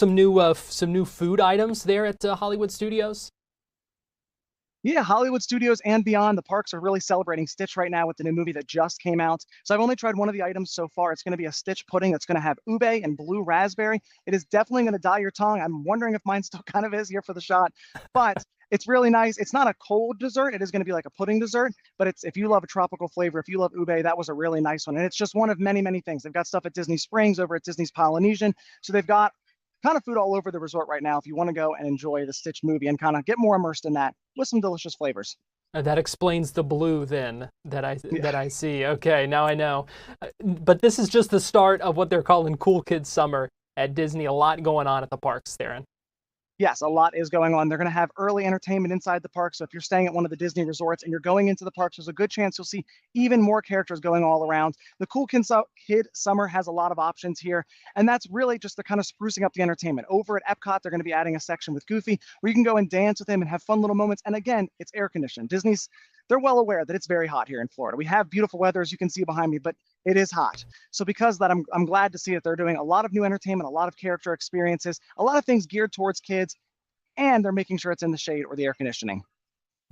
some new food items there at Hollywood Studios. Yeah, Hollywood Studios and beyond, the parks are really celebrating Stitch right now with the new movie that just came out. So I've only tried one of the items so far. It's going to be a Stitch pudding that's going to have ube and blue raspberry. It is definitely going to dye your tongue. I'm wondering if mine still kind of is here for the shot, but it's really nice. It's not a cold dessert. It is going to be like a pudding dessert, but it's if you love a tropical flavor, if you love ube, that was a really nice one. And it's just one of many, many things. They've got stuff at Disney Springs over at Disney's Polynesian. So they've got kind of food all over the resort right now if you want to go and enjoy the Stitch movie and kind of get more immersed in that with some delicious flavors. That explains the blue then Yeah. that I see. Okay, now I know. But this is just the start of what they're calling Cool Kids Summer at Disney. A lot going on at the parks, Theron. Yes, a lot is going on. They're going to have early entertainment inside the park. So if you're staying at one of the Disney resorts and you're going into the parks, there's a good chance you'll see even more characters going all around. The Kid Summer has a lot of options here, and that's really just the kind of sprucing up the entertainment. Over at Epcot, they're going to be adding a section with Goofy where you can go and dance with him and have fun little moments. And again, it's air conditioned. They're well aware that it's very hot here in Florida. We have beautiful weather, as you can see behind me, but it is hot. So because of that, I'm glad to see that they're doing a lot of new entertainment, a lot of character experiences, a lot of things geared towards kids, and they're making sure it's in the shade or the air conditioning.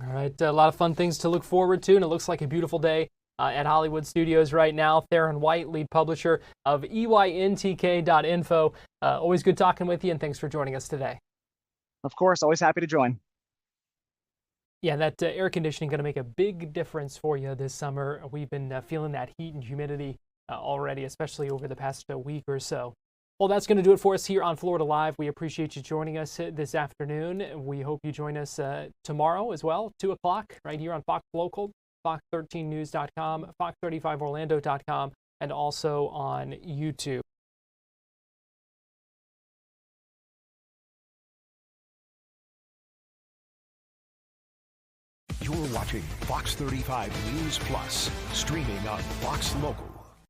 All right, a lot of fun things to look forward to, and it looks like a beautiful day at Hollywood Studios right now. Theron White, lead publisher of EYNTK.info. Always good talking with you, and thanks for joining us today. Of course, always happy to join. Yeah, that air conditioning going to make a big difference for you this summer. We've been feeling that heat and humidity already, especially over the past week or so. Well, that's going to do it for us here on Florida Live. We appreciate you joining us this afternoon. We hope you join us tomorrow as well, 2 o'clock, right here on Fox Local, fox13news.com, fox35orlando.com, and also on YouTube. You're watching Fox 35 News Plus, streaming on Fox Local.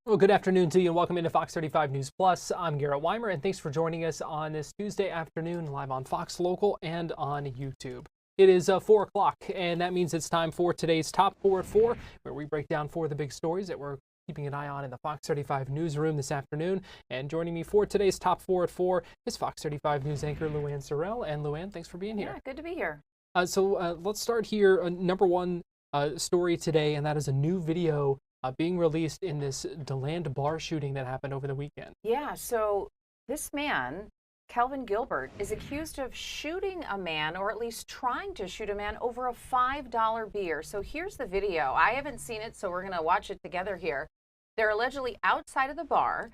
Well, good afternoon to you and welcome into Fox 35 News Plus. I'm Garrett Wymer, and thanks for joining us on this Tuesday afternoon live on Fox Local and on YouTube. It is 4 o'clock, and that means it's time for today's Top 4 at 4, where we break down 4 of the big stories that we're keeping an eye on in the Fox 35 newsroom this afternoon. And joining me for today's Top 4 at 4 is Fox 35 News anchor LuAnne Sorrell. And LuAnne, thanks for being here. Yeah, good to be here. So let's start here. Number one story today, and that is a new video being released in this DeLand bar shooting that happened over the weekend. Yeah, so this man, Kelvin Gilbert, is accused of shooting a man, or at least trying to shoot a man, over a $5 beer. So here's the video. I haven't seen it, so we're going to watch it together here. They're allegedly outside of the bar.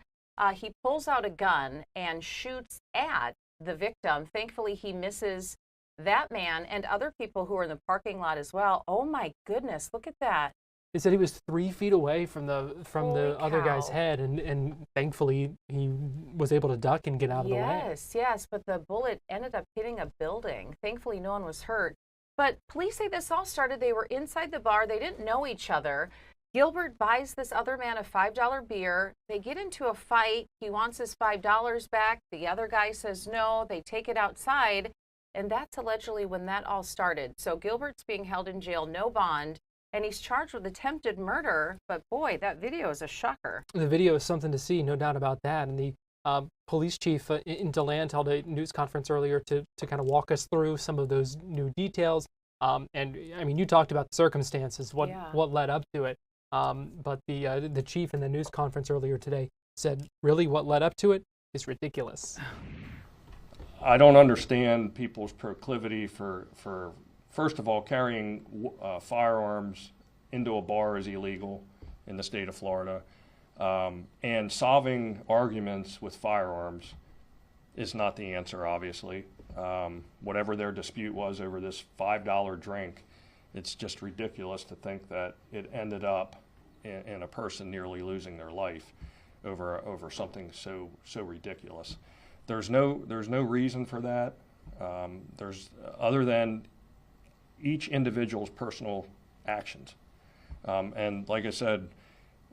He pulls out a gun and shoots at the victim. Thankfully, he misses that man and other people who are in the parking lot as well. Oh my goodness, look at that. They said he was 3 feet away from the Holy other guy's cow. head, and thankfully he was able to duck and get out of the way. Yes, but the bullet ended up hitting a building. Thankfully, no one was hurt. But police say this all started, they were inside the bar, they didn't know each other. Gilbert buys this other man a $5 beer. They get into a fight. He wants his $5 back. The other guy says no. They take it outside. And that's allegedly when that all started. So Gilbert's being held in jail, no bond, and he's charged with attempted murder. But boy, that video is a shocker. The video is something to see, no doubt about that. And the police chief in DeLand held a news conference earlier to kind of walk us through some of those new details. And I mean, you talked about the circumstances, what led up to it. But the chief in the news conference earlier today said, really, what led up to it is ridiculous. I don't understand people's proclivity for first of all, carrying firearms into a bar is illegal in the state of Florida, and solving arguments with firearms is not the answer, obviously. Whatever their dispute was over this $5 drink, it's just ridiculous to think that it ended up in a person nearly losing their life over something so ridiculous. There's no reason for that. There's other than each individual's personal actions. And like I said,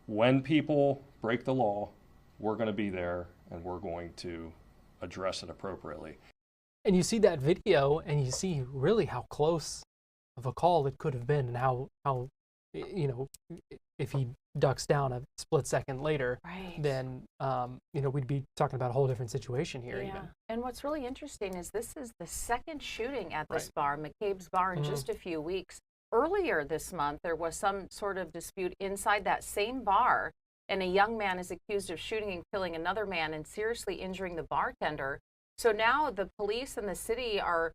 when people break the law, we're going to be there and we're going to address it appropriately. And you see that video and you see really how close of a call it could have been and how you know, if he ducks down a split second later, Right. then we'd be talking about a whole different situation here. Even. And what's really interesting is this is the second shooting at this Right. bar, McCabe's Bar, in just a few weeks. Earlier this month, there was some sort of dispute inside that same bar, and a young man is accused of shooting and killing another man and seriously injuring the bartender. So now the police and the city are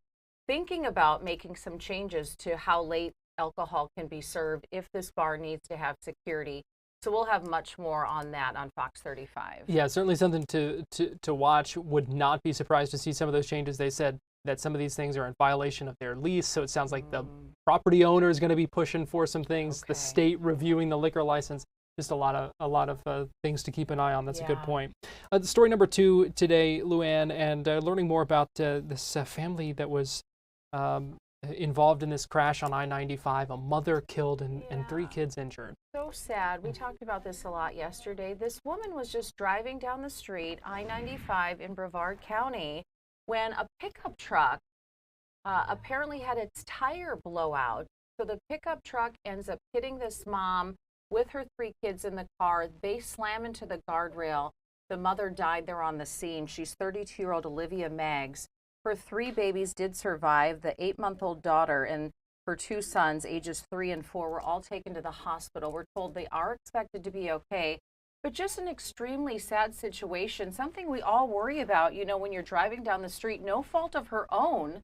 thinking about making some changes to how late alcohol can be served if this bar needs to have security. So we'll have much more on that on Fox 35. Yeah, certainly something to watch. Would not be surprised to see some of those changes. They said that some of these things are in violation of their lease, so it sounds like the property owner is going to be pushing for some things. The state reviewing the liquor license. Just a lot of things to keep an eye on. That's a good point. Story number 2 today, LuAnne, and learning more about this family that was involved in this crash on I-95. A mother killed and 3 kids injured. So sad. We talked about this a lot yesterday. This woman was just driving down the street, I-95 in Brevard County, when a pickup truck apparently had its tire blow out. So the pickup truck ends up hitting this mom with her 3 kids in the car. They slam into the guardrail. The mother died there on the scene. She's 32-year-old Olivia Meggs. Her 3 babies did survive. The 8-month-old daughter and her 2 sons, ages 3 and 4, were all taken to the hospital. We're told they are expected to be okay. But just an extremely sad situation, something we all worry about, when you're driving down the street, no fault of her own.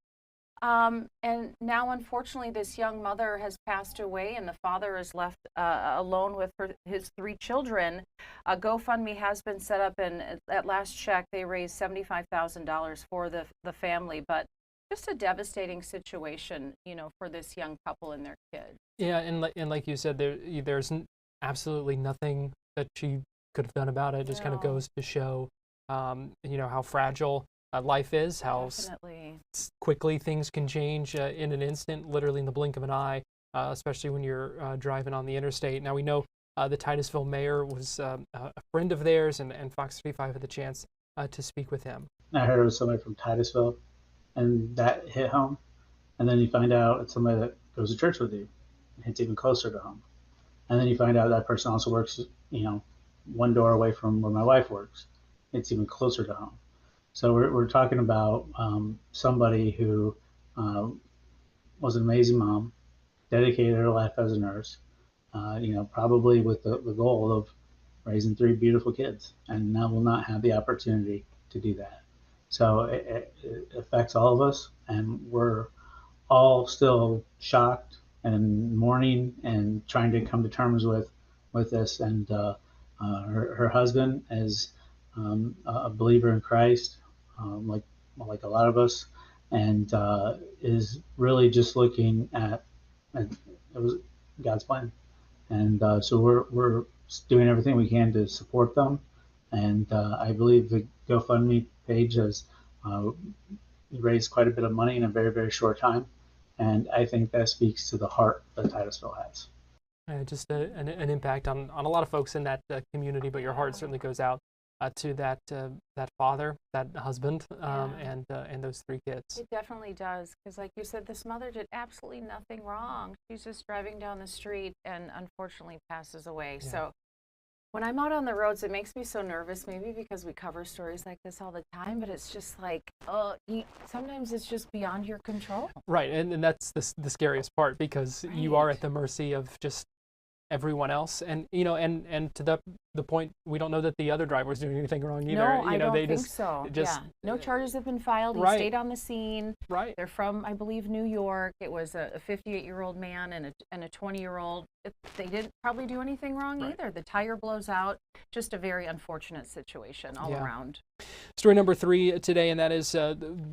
And now, unfortunately, this young mother has passed away, and the father is left alone with his 3 children. A GoFundMe has been set up, and at last check, they raised $75,000 for the family. But just a devastating situation, for this young couple and their kids. Yeah, and like you said, there's absolutely nothing that she could have done about it. It just kind of goes to show, how fragile life is, how quickly things can change in an instant, literally in the blink of an eye, especially when you're driving on the interstate. Now, we know the Titusville mayor was a friend of theirs, and Fox 35 had the chance to speak with him. I heard it was somebody from Titusville, and that hit home. And then you find out it's somebody that goes to church with you. It hits even closer to home. And then you find out that person also works, one door away from where my wife works. It's even closer to home. So we're talking about somebody who was an amazing mom, dedicated her life as a nurse, probably with the goal of raising 3 beautiful kids, and now will not have the opportunity to do that. So it affects all of us, and we're all still shocked and mourning and trying to come to terms with this. And her husband is a believer in Christ, like a lot of us, and is really just looking at it was God's plan. And so we're doing everything we can to support them. And I believe the GoFundMe page has raised quite a bit of money in a very, very short time. And I think that speaks to the heart that Titusville has. Just an impact on a lot of folks in that community, but your heart certainly goes out to that father, that husband, and those 3 kids. It definitely does, because like you said, this mother did absolutely nothing wrong. She's just driving down the street and unfortunately passes away. Yeah. So when I'm out on the roads, it makes me so nervous, maybe because we cover stories like this all the time, but it's just like, sometimes it's just beyond your control. Right, and that's the scariest part, because you are at the mercy of just everyone else, and and to the point, we don't know that the other driver's doing anything wrong either. No, I don't think so. No charges have been filed. He stayed on the scene. Right. They're from, I believe, New York. It was a 58-year-old man and a 20-year-old. They didn't probably do anything wrong either. The tire blows out. Just a very unfortunate situation all around. Story number 3 today, and that is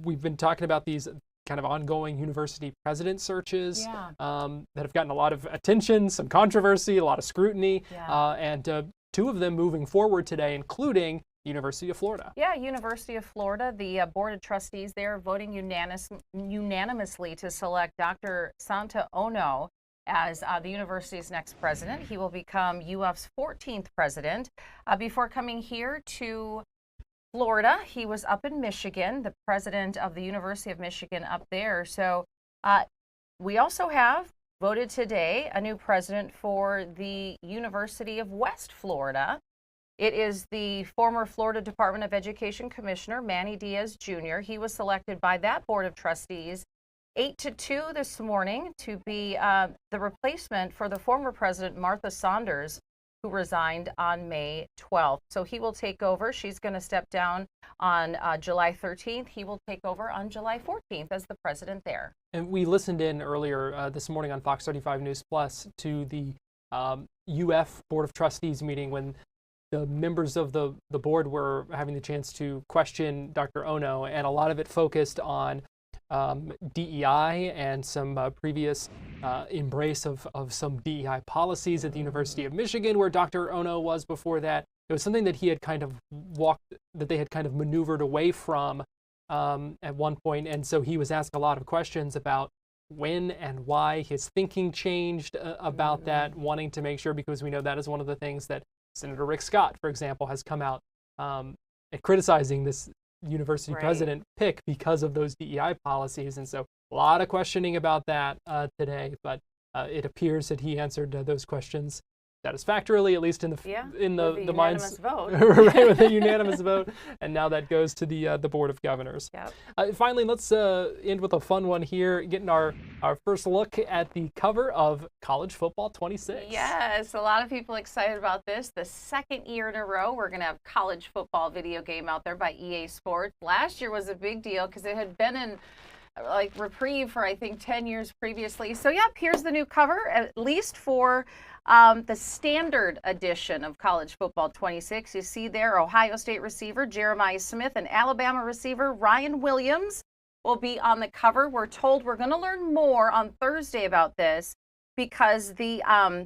we've been talking about these kind of ongoing university president searches that have gotten a lot of attention, some controversy, a lot of scrutiny, and 2 of them moving forward today, including the University of Florida. Yeah, University of Florida. The Board of Trustees there voting unanimously to select Dr. Santa Ono as the university's next president. He will become UF's 14th president. Before coming here to Florida, he was up in Michigan, the president of the University of Michigan up there. So we also have voted today a new president for the University of West Florida. It is the former Florida Department of Education Commissioner, Manny Diaz Jr. He was selected by that board of trustees 8-2 this morning to be the replacement for the former president, Martha Saunders, who resigned on May 12th. So he will take over. She's going to step down on July 13th. He will take over on July 14th as the president there. And we listened in earlier this morning on Fox 35 News Plus to the UF Board of Trustees meeting when the members of the board were having the chance to question Dr. Ono, and a lot of it focused on DEI and some previous embrace of some DEI policies at the University of Michigan, where Dr. Ono was before that. It was something that he had kind of they had kind of maneuvered away from at one point, and so he was asked a lot of questions about when and why his thinking changed about that, wanting to make sure, because we know that is one of the things that Senator Rick Scott, for example, has come out criticizing this university president pick because of those DEI policies. And so a lot of questioning about that today, but it appears that he answered those questions satisfactorily, at least in the minds vote. right, with a unanimous vote. And now that goes to the Board of Governors. Yep. Finally, let's end with a fun one here, getting our first look at the cover of College Football 26. Yes, a lot of people excited about this. The second year in a row, we're going to have college football video game out there by EA Sports. Last year was a big deal because it had been in reprieve for I think 10 years previously. So yep, here's the new cover, at least for the standard edition of College Football 26. You see there Ohio State receiver Jeremiah Smith and Alabama receiver Ryan Williams will be on the cover. We're told we're going to learn more on Thursday about this because the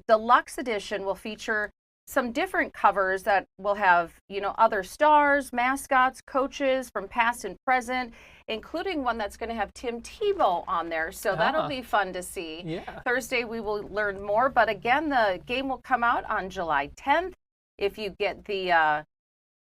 deluxe edition will feature some different covers that will have, other stars, mascots, coaches from past and present, including one that's going to have Tim Tebow on there. So that'll be fun to see. Yeah. Thursday, we will learn more. But again, the game will come out on July 10th. If you get the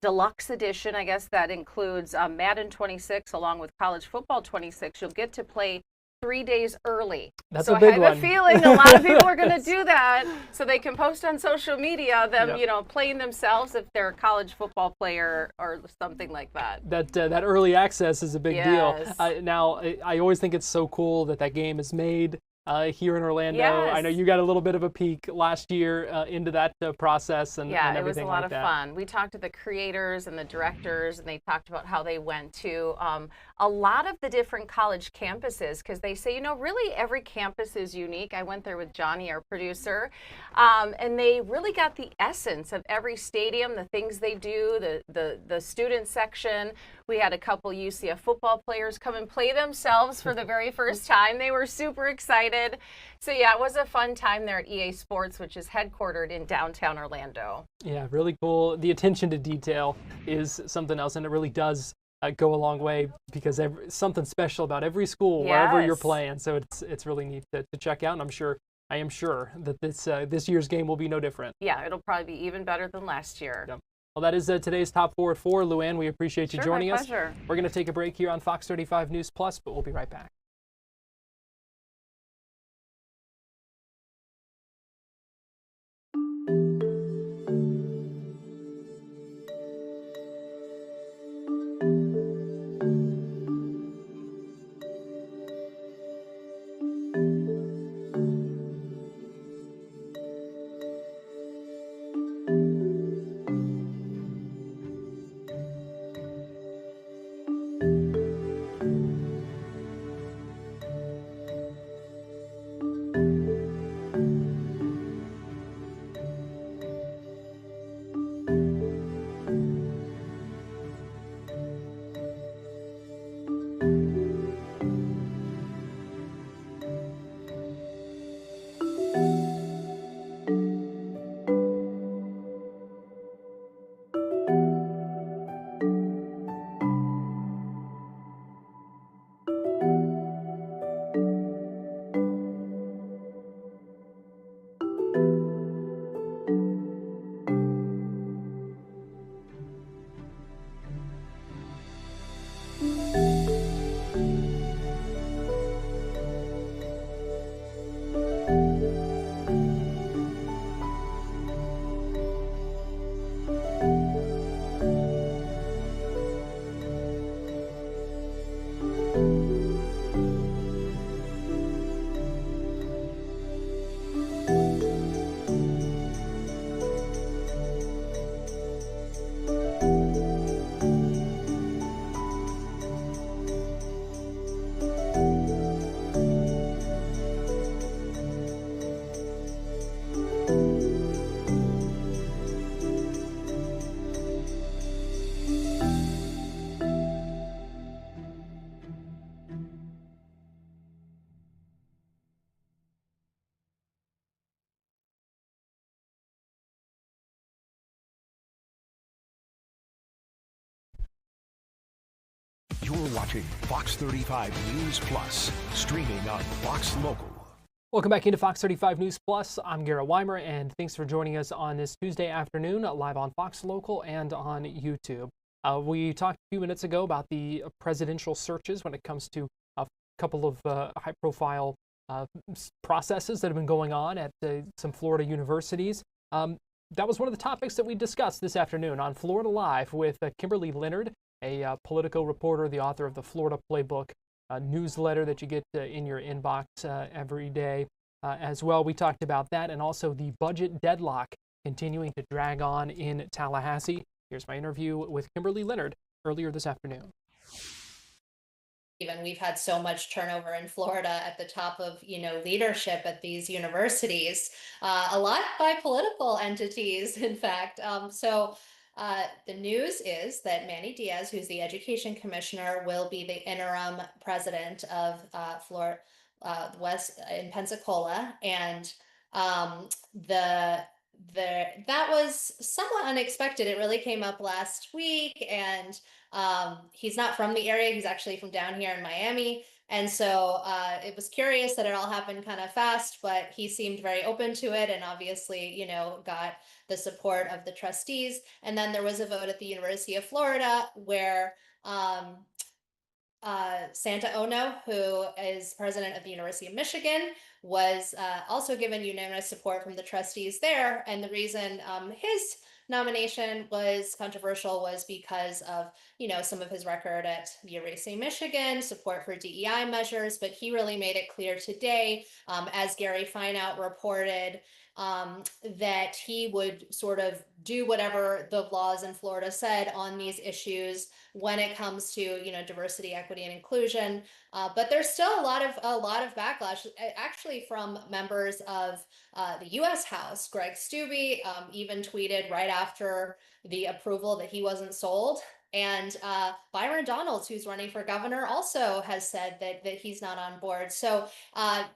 deluxe edition, I guess that includes Madden 26 along with College Football 26, you'll get to play 3 days early. That's so a big I have one. a feeling a lot of people are going to do that so they can post on social media them, playing themselves if they're a college football player or something like that. That early access is a big Yes. deal. Now, I always think it's so cool that game is made here in Orlando. Yes. I know you got a little bit of a peek last year into that process and Yeah, and it was a everything lot like of that. fun. We talked to the creators and the directors, and they talked about how they went to a lot of the different college campuses because they say, really every campus is unique. I went there with Johnny, our producer, and they really got the essence of every stadium, the things they do, the student section. We had a couple UCF football players come and play themselves for the very first time. They were super excited. So yeah, it was a fun time there at EA Sports, which is headquartered in downtown Orlando. Yeah, really cool. The attention to detail is something else, and it really does go a long way because something special about every school wherever you're Yes. playing. So it's really neat to check out, and I am sure that this year's game will be no different. Yeah, it'll probably be even better than last year. Yep. Well, that is today's Top 4 at 4. LuAnne, we appreciate you Sure, joining my us. pleasure. We're going to take a break here on Fox 35 News Plus, but we'll be right back. watching Fox 35 News Plus, streaming on Fox Local. Welcome back into Fox 35 News Plus. I'm Garrett Wymer, and thanks for joining us on this Tuesday afternoon, live on Fox Local and on YouTube. We talked a few minutes ago about the presidential searches when it comes to a couple of high-profile processes that have been going on at some Florida universities. That was one of the topics that we discussed this afternoon on Florida Live with Kimberly Leonard, a Politico reporter, the author of the Florida Playbook newsletter that you get in your inbox every day. As well, we talked about that and also the budget deadlock continuing to drag on in Tallahassee. Here's my interview with Kimberly Leonard earlier this afternoon. Even we've had so much turnover in Florida at the top of, leadership at these universities, a lot by political entities, in fact. The news is that Manny Diaz, who's the education commissioner, will be the interim president of Florida West in Pensacola, and that was somewhat unexpected. It really came up last week, and he's not from the area. He's actually from down here in Miami. And so it was curious that it all happened kind of fast, but he seemed very open to it and obviously, got the support of the trustees. And then there was a vote at the University of Florida where Santa Ono, who is president of the University of Michigan, was also given unanimous support from the trustees there. And the reason his nomination was controversial was because of, some of his record at the University of Michigan, support for DEI measures, but he really made it clear today, as Gary Fineout reported, that he would sort of do whatever the laws in Florida said on these issues when it comes to diversity, equity, and inclusion. But there's still a lot of backlash, actually, from members of the U.S. House. Greg Steube even tweeted right after the approval that he wasn't sold. And Byron Donalds, who's running for governor, also has said that he's not on board. So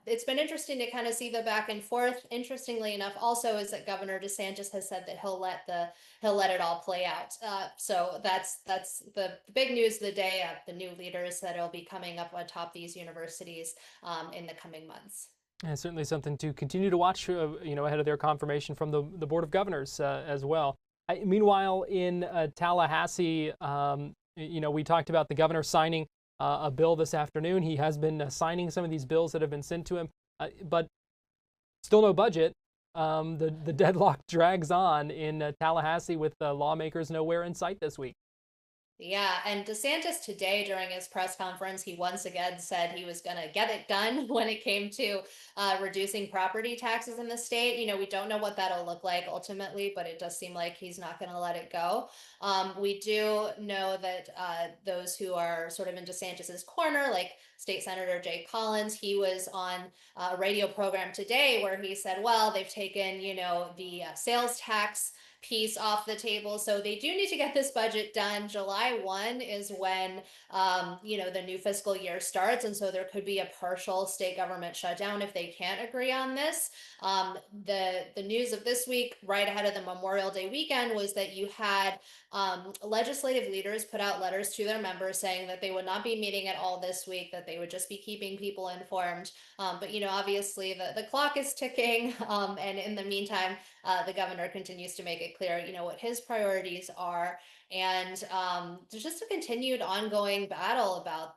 it's been interesting to kind of see the back and forth. Interestingly enough, also is that Governor DeSantis has said that he'll let it all play out. So that's the big news of the day. The new leaders that will be coming up atop these universities in the coming months. And certainly something to continue to watch, ahead of their confirmation from the Board of Governors as well. Meanwhile, in Tallahassee, we talked about the governor signing a bill this afternoon. He has been signing some of these bills that have been sent to him, but still no budget. The deadlock drags on in Tallahassee with lawmakers nowhere in sight this week. Yeah, and DeSantis today during his press conference, he once again said he was going to get it done when it came to reducing property taxes in the state. We don't know what that'll look like ultimately, but it does seem like he's not going to let it go. We do know that those who are sort of in DeSantis's corner, like State Senator Jay Collins, he was on a radio program today where he said, well, they've taken, the sales tax piece off the table. So they do need to get this budget done. July 1 is when, the new fiscal year starts. And so there could be a partial state government shutdown if they can't agree on this. The news of this week, right ahead of the Memorial Day weekend, was that you had legislative leaders put out letters to their members saying that they would not be meeting at all this week, that they would just be keeping people informed. But, obviously the clock is ticking. And in the meantime, the governor continues to make it clear, what his priorities are. And there's just a continued ongoing battle about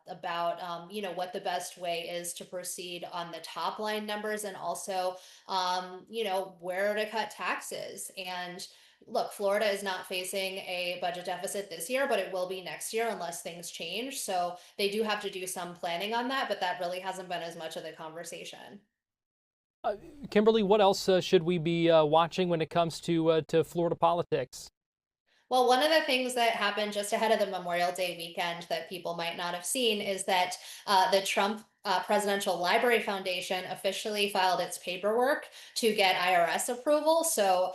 what the best way is to proceed on the top line numbers, and also, where to cut taxes. And look, Florida is not facing a budget deficit this year, but it will be next year unless things change. So they do have to do some planning on that, but that really hasn't been as much of the conversation. Kimberly, what else should we be watching when it comes to Florida politics? Well, one of the things that happened just ahead of the Memorial Day weekend that people might not have seen is that the Trump Presidential Library Foundation officially filed its paperwork to get IRS approval. So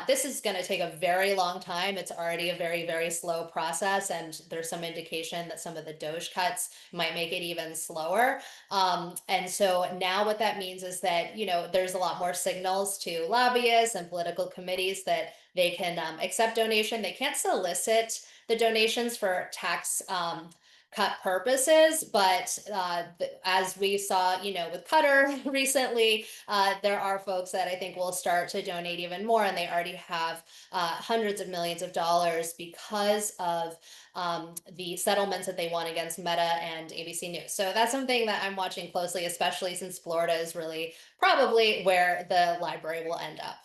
this is going to take a very long time. It's already a very, very slow process, and there's some indication that some of the DOJ cuts might make it even slower. And so now what that means is that, there's a lot more signals to lobbyists and political committees that they can accept donation. They can't solicit the donations for tax cut purposes, but as we saw, with Cutter recently, there are folks that I think will start to donate even more, and they already have hundreds of millions of dollars because of the settlements that they won against Meta and ABC News. So that's something that I'm watching closely, especially since Florida is really probably where the library will end up.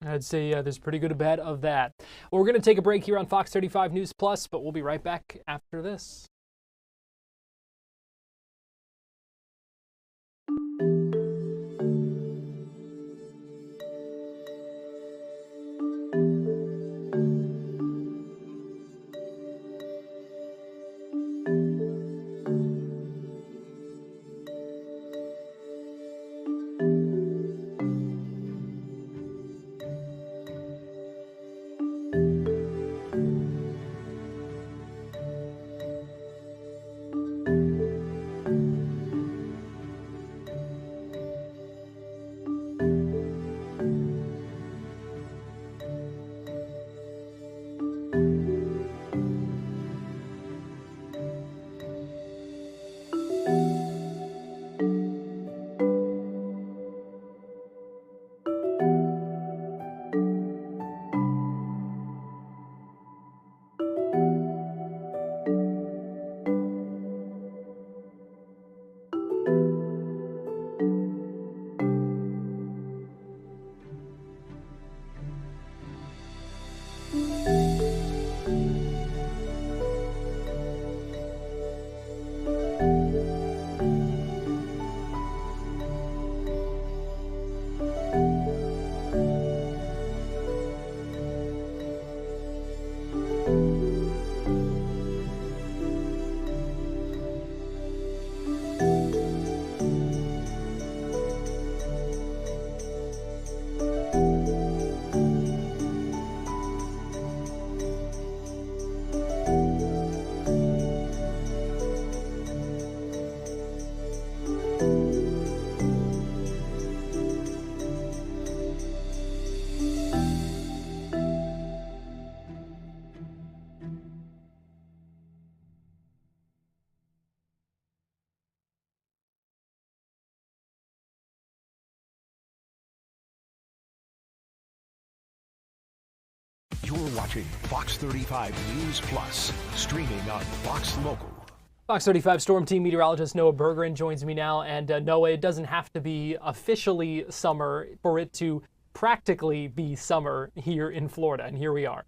I'd say there's pretty good a bet of that. Well, we're going to take a break here on Fox 35 News Plus, but we'll be right back after this. You're watching Fox 35 News Plus, streaming on Fox Local. Fox 35 Storm Team meteorologist Noah Bergeron joins me now. And Noah, it doesn't have to be officially summer for it to practically be summer here in Florida, and here we are.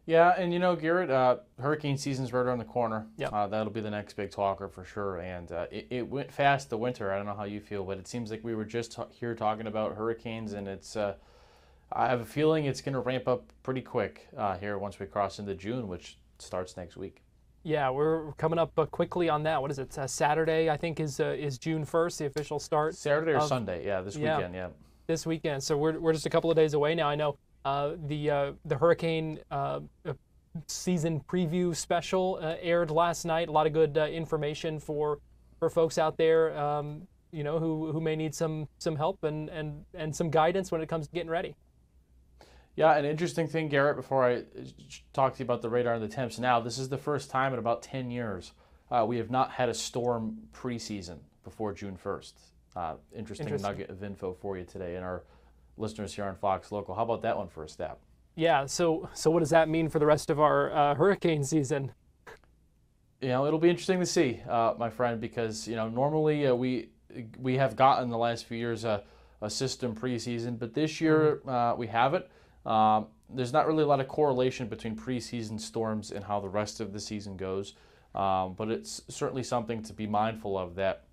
Yeah, and Garrett, hurricane season's right around the corner. Yep. That'll be the next big talker for sure. And it went fast, the winter. I don't know how you feel, but it seems like we were just here talking about hurricanes, and it's I have a feeling it's going to ramp up pretty quick here once we cross into June, which starts next week. Yeah, we're coming up quickly on that. What is it? Saturday, I think, is June 1st, the official start. Saturday or Sunday? Yeah, this weekend. Yeah. This weekend. So we're just a couple of days away now. I know the hurricane season preview special aired last night. A lot of good information for folks out there, who may need some help and some guidance when it comes to getting ready. Yeah, an interesting thing, Garrett, before I talk to you about the radar and the temps now, this is the first time in about 10 years we have not had a storm preseason before June 1st. Interesting nugget of info for you today and our listeners here on Fox Local. How about that one for a stab? Yeah, so what does that mean for the rest of our hurricane season? It'll be interesting to see, my friend, because, normally we have gotten the last few years a system preseason, but this year we haven't. There's not really a lot of correlation between preseason storms and how the rest of the season goes, but it's certainly something to be mindful of that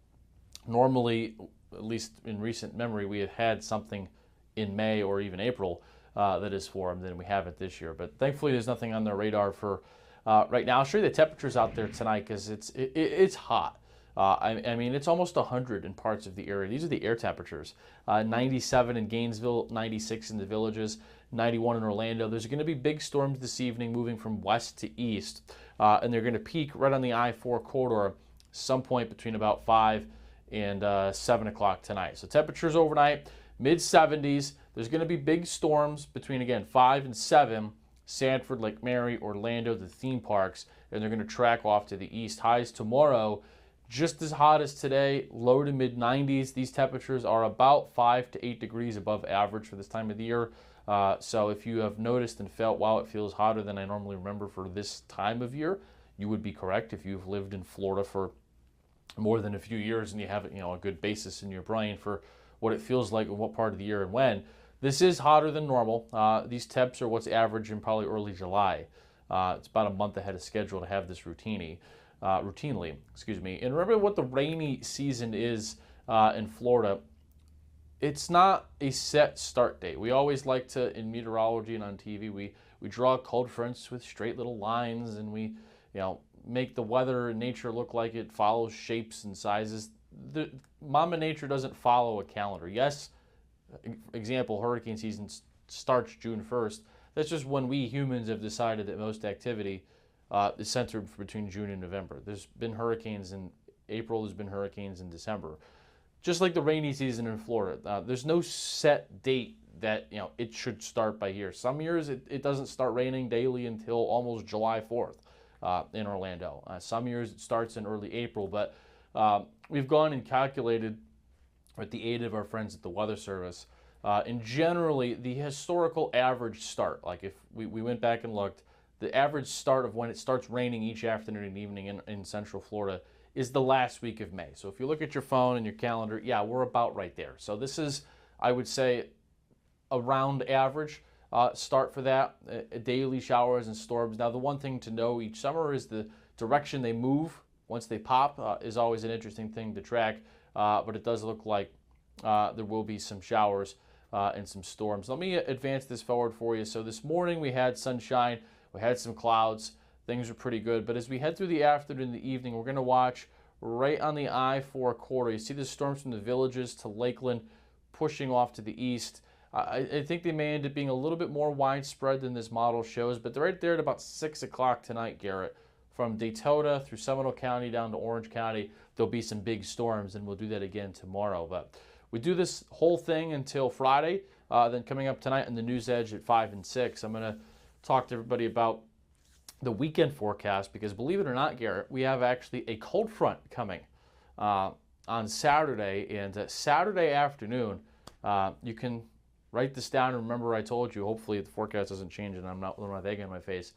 normally, at least in recent memory, we have had something in May or even April that is formed, and we haven't this year. But thankfully there's nothing on the radar for right now. I'll show you the temperatures out there tonight because it's hot. I mean, it's almost 100 in parts of the area. These are the air temperatures. 97 in Gainesville, 96 in the Villages, 91 in Orlando. There's going to be big storms this evening moving from west to east, and they're going to peak right on the I-4 corridor some point between about 5 and 7 o'clock tonight. So temperatures overnight, mid-70s. There's going to be big storms between, again, 5 and 7 Sanford, Lake Mary, Orlando, the theme parks, and they're going to track off to the east. Highs tomorrow, just as hot as today, low to mid 90s. These temperatures are about 5 to 8 degrees above average for this time of the year. So if you have noticed and felt, wow, it feels hotter than I normally remember for this time of year, you would be correct. If you've lived in Florida for more than a few years and you have a good basis in your brain for what it feels like and what part of the year and when. This is hotter than normal. These temps are what's average in probably early July. It's about a month ahead of schedule to have this routinely. And remember what the rainy season is in Florida. It's not a set start date. We always like to, in meteorology and on TV, we draw cold fronts with straight little lines, and we make the weather and nature look like it follows shapes and sizes. The Mama Nature doesn't follow a calendar. Yes, example, hurricane season starts June 1st. That's just when we humans have decided that most activity is centered between June and November. There's been hurricanes in April, there's been hurricanes in December. Just like the rainy season in Florida, there's no set date that it should start by here. Some years it doesn't start raining daily until almost July 4th in Orlando. Some years it starts in early April, but we've gone and calculated with the aid of our friends at the Weather Service, and generally the historical average start, like if we went back and looked, the average start of when it starts raining each afternoon and evening in Central Florida is the last week of May. So if you look at your phone and your calendar, yeah, we're about right there. So this is, I would say, around average start for that. Daily showers and storms. Now, the one thing to know each summer is the direction they move once they pop is always an interesting thing to track, but it does look like there will be some showers and some storms. Let me advance this forward for you. So this morning we had sunshine, we had some clouds, things were pretty good, but as we head through the afternoon and the evening, we're going to watch right on the I-4 corridor. You see the storms from the Villages to Lakeland pushing off to the east. I think they may end up being a little bit more widespread than this model shows, but they're right there at about 6 o'clock tonight, Garrett. From Daytona through Seminole County down to Orange County, there'll be some big storms, and we'll do that again tomorrow. But we do this whole thing until Friday. Then coming up tonight on the News Edge at 5 and 6, I'm going to talk to everybody about the weekend forecast, because believe it or not, Garrett, we have actually a cold front coming on Saturday, and Saturday afternoon, you can write this down and remember I told you, hopefully the forecast doesn't change and I'm not egg in my face.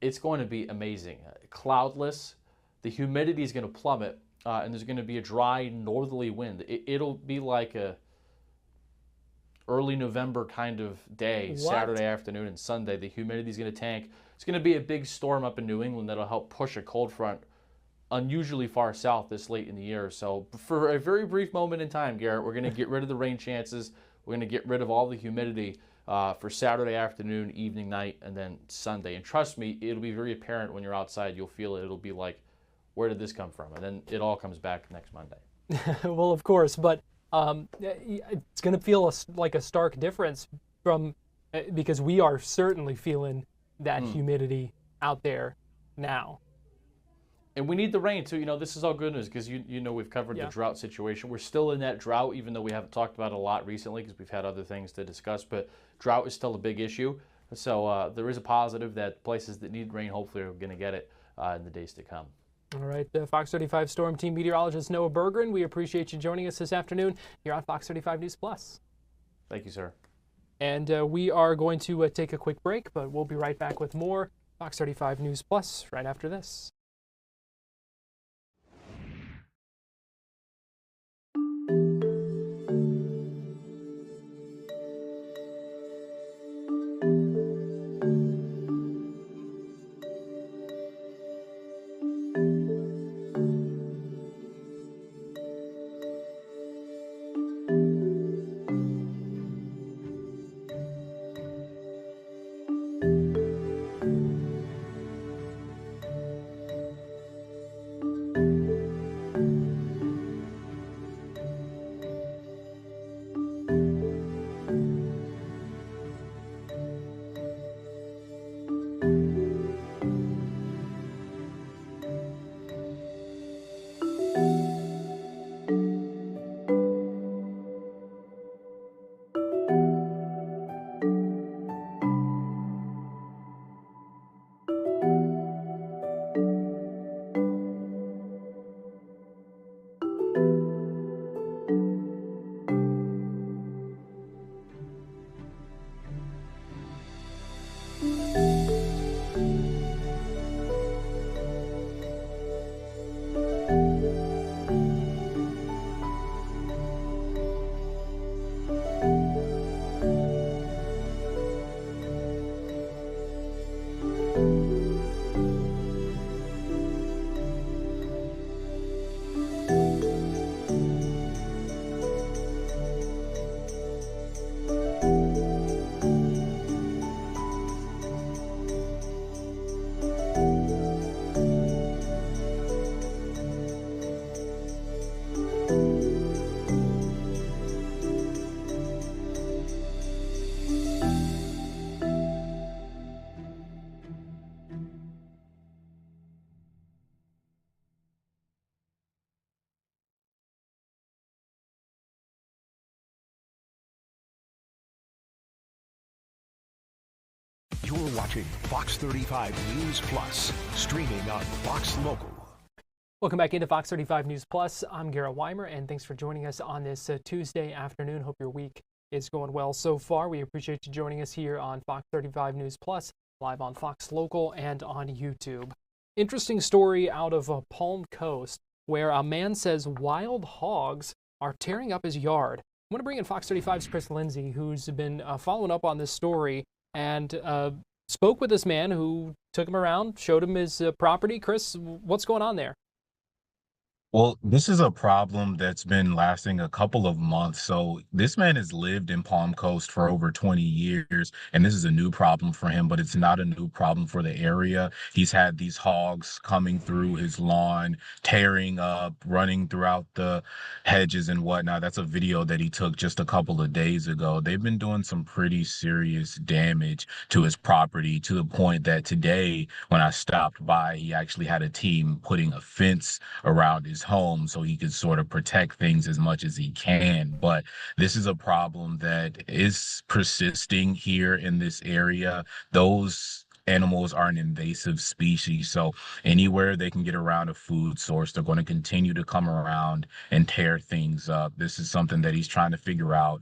It's going to be amazing. Cloudless, the humidity is going to plummet, and there's going to be a dry northerly wind. It'll be like a early November kind of day, Saturday afternoon and Sunday. The humidity is going to tank. It's going to be a big storm up in New England that'll help push a cold front unusually far south this late in the year. So for a very brief moment in time, Garrett, we're going to get rid of the rain chances. We're going to get rid of all the humidity for Saturday afternoon, evening, night, and then Sunday. And trust me, it'll be very apparent when you're outside. You'll feel it. It'll be like, where did this come from? And then it all comes back next Monday. Well, of course, but it's going to feel like a stark difference from because we are certainly feeling that humidity out there now. And we need the rain too. This is all good news because we've covered the drought situation. We're still in that drought, even though we haven't talked about it a lot recently because we've had other things to discuss. But drought is still a big issue. So there is a positive that places that need rain hopefully are going to get it in the days to come. All right, Fox 35 Storm Team meteorologist Noah Berggren, we appreciate you joining us this afternoon here on Fox 35 News Plus. Thank you, sir. And we are going to take a quick break, but we'll be right back with more Fox 35 News Plus right after this. You're watching Fox 35 News Plus, streaming on Fox Local. Welcome back into Fox 35 News Plus. I'm Garrett Wymer, and thanks for joining us on this Tuesday afternoon. Hope your week is going well so far. We appreciate you joining us here on Fox 35 News Plus, live on Fox Local and on YouTube. Interesting story out of Palm Coast, where a man says wild hogs are tearing up his yard. I want to bring in Fox 35's Chris Lindsay, who's been following up on this story and spoke with this man who took him around, showed him his property. Chris, what's going on there? Well, this is a problem that's been lasting a couple of months. So this man has lived in Palm Coast for over 20 years, and this is a new problem for him, but it's not a new problem for the area. He's had these hogs coming through his lawn, tearing up, running throughout the hedges and whatnot. That's a video that he took just a couple of days ago. They've been doing some pretty serious damage to his property, to the point that today, when I stopped by, he actually had a team putting a fence around his home so he could sort of protect things as much as he can. But this is a problem that is persisting here in this area. Those animals are an invasive species, so anywhere they can get around a food source, they're going to continue to come around and tear things up. This is something that he's trying to figure out.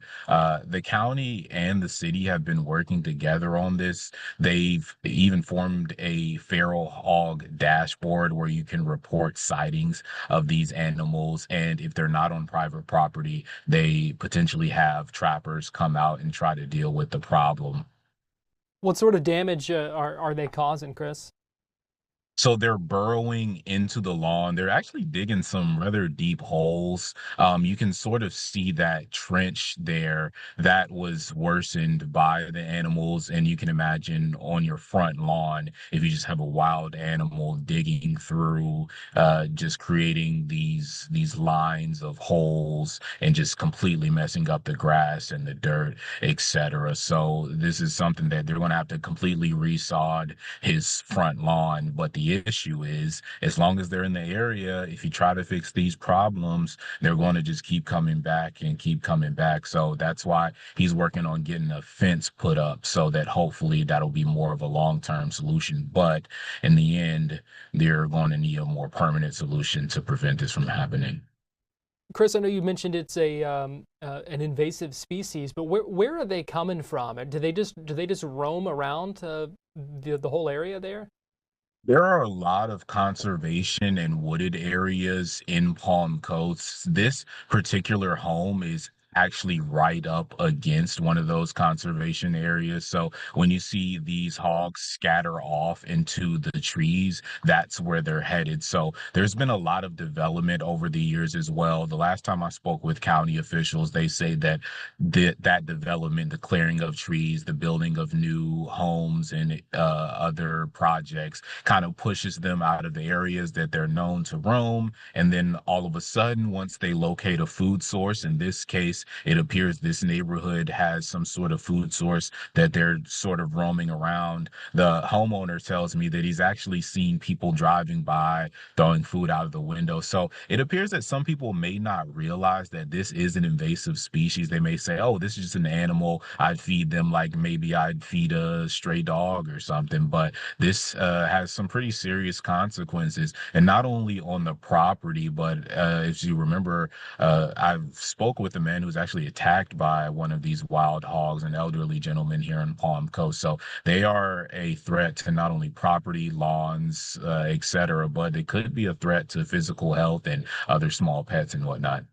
The county and the city have been working together on this. They've even formed a feral hog dashboard where you can report sightings of these animals, and if they're not on private property, they potentially have trappers come out and try to deal with the problem. What sort of damage are they causing, Chris? So they're burrowing into the lawn. They're actually digging some rather deep holes. You can sort of see that trench there that was worsened by the animals. And you can imagine on your front lawn, if you just have a wild animal digging through, just creating these lines of holes and just completely messing up the grass and the dirt, etc. So this is something that they're going to have to completely resod his front lawn. But the issue is, as long as they're in the area, if you try to fix these problems, they're going to just keep coming back and keep coming back. So that's why he's working on getting a fence put up, so that hopefully that'll be more of a long-term solution. But in the end, they're going to need a more permanent solution to prevent this from happening. Chris, I know you mentioned it's an invasive species, but where are they coming from? Do they just roam around the whole area there? There are a lot of conservation and wooded areas in Palm Coast. This particular home is actually right up against one of those conservation areas. So when you see these hogs scatter off into the trees, that's where they're headed. So there's been a lot of development over the years as well. The last time I spoke with county officials, they say that that development, the clearing of trees, the building of new homes and other projects kind of pushes them out of the areas that they're known to roam. And then all of a sudden, once they locate a food source, in this case, it appears this neighborhood has some sort of food source that they're sort of roaming around. The homeowner tells me that he's actually seen people driving by throwing food out of the window. So it appears that some people may not realize that this is an invasive species. They may say, oh, this is just an animal. I'd feed them like maybe I'd feed a stray dog or something. But this has some pretty serious consequences, and not only on the property, but if you remember, I've spoke with a man who's actually attacked by one of these wild hogs, an elderly gentleman here in Palm Coast. So they are a threat to not only property, lawns, etc., but it could be a threat to physical health and other small pets and whatnot.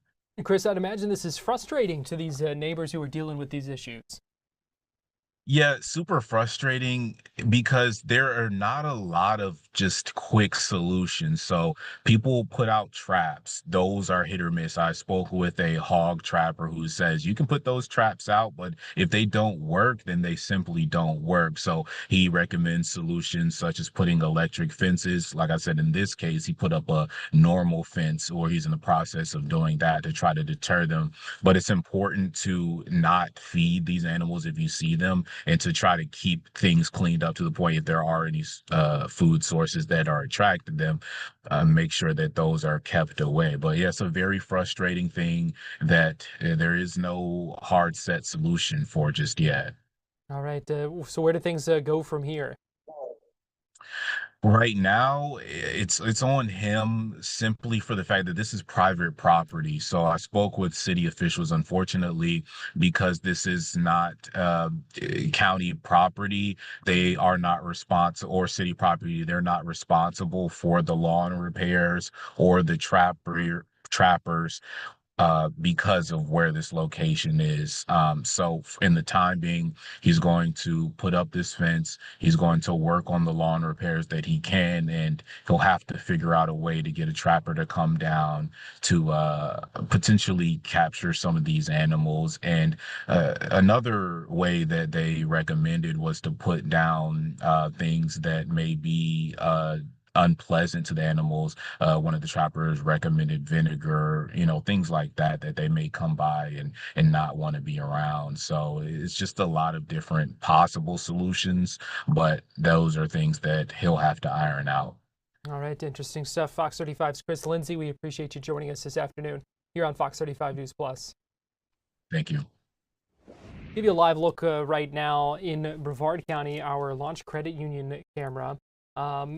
Chris, I'd imagine this is frustrating to these neighbors who are dealing with these issues. Yeah, super frustrating because there are not a lot of just quick solutions. So people put out traps. Those are hit or miss. I spoke with a hog trapper who says you can put those traps out, but if they don't work, then they simply don't work. So he recommends solutions such as putting electric fences. Like I said, in this case, he put up a normal fence, or he's in the process of doing that to try to deter them. But it's important to not feed these animals if you see them, and to try to keep things cleaned up to the point if there are any food sources that are attracting them, make sure that those are kept away. But yeah, it's a very frustrating thing that there is no hard set solution for just yet. All right. So where do things go from here? Right now, it's on him simply for the fact that this is private property. So I spoke with city officials. Unfortunately, because this is not county property, they are not responsible, or city property. They're not responsible for the lawn repairs or the trappers because of where this location is. So in the time being, he's going to put up this fence. He's going to work on the lawn repairs that he can, and he'll have to figure out a way to get a trapper to come down to potentially capture some of these animals. And another way that they recommended was to put down things that may be unpleasant to the animals. One of the trappers recommended vinegar, things like that that they may come by and not want to be around. So it's just a lot of different possible solutions, but those are things that he'll have to iron out. All right. Interesting stuff. Fox 35's Chris Lindsay, we appreciate you joining us this afternoon here on Fox 35 News Plus. Thank you. Give you a live look right now in Brevard County, our launch credit union camera,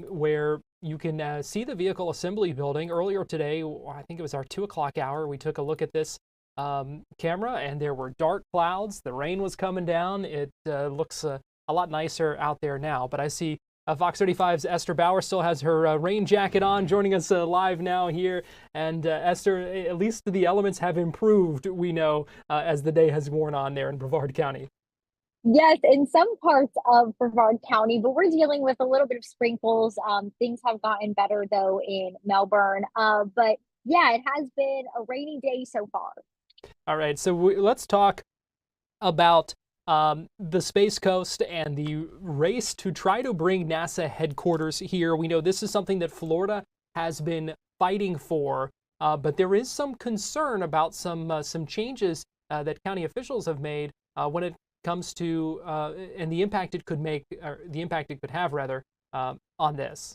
where you can see the vehicle assembly building. Earlier today, I think it was our 2 o'clock hour, we took a look at this camera, and there were dark clouds. The rain was coming down. It looks a lot nicer out there now, but I see Fox 35's Esther Bauer still has her rain jacket on, joining us live now here. And Esther, at least the elements have improved, we know, as the day has worn on there in Brevard County. Yes, in some parts of Brevard County, but we're dealing with a little bit of sprinkles. Things have gotten better, though, in Melbourne. But yeah, it has been a rainy day so far. All right, so let's talk about the Space Coast and the race to try to bring NASA headquarters here. We know this is something that Florida has been fighting for, but there is some concern about some changes that county officials have made when it comes to and the impact it could make, or the impact it could have rather, on this.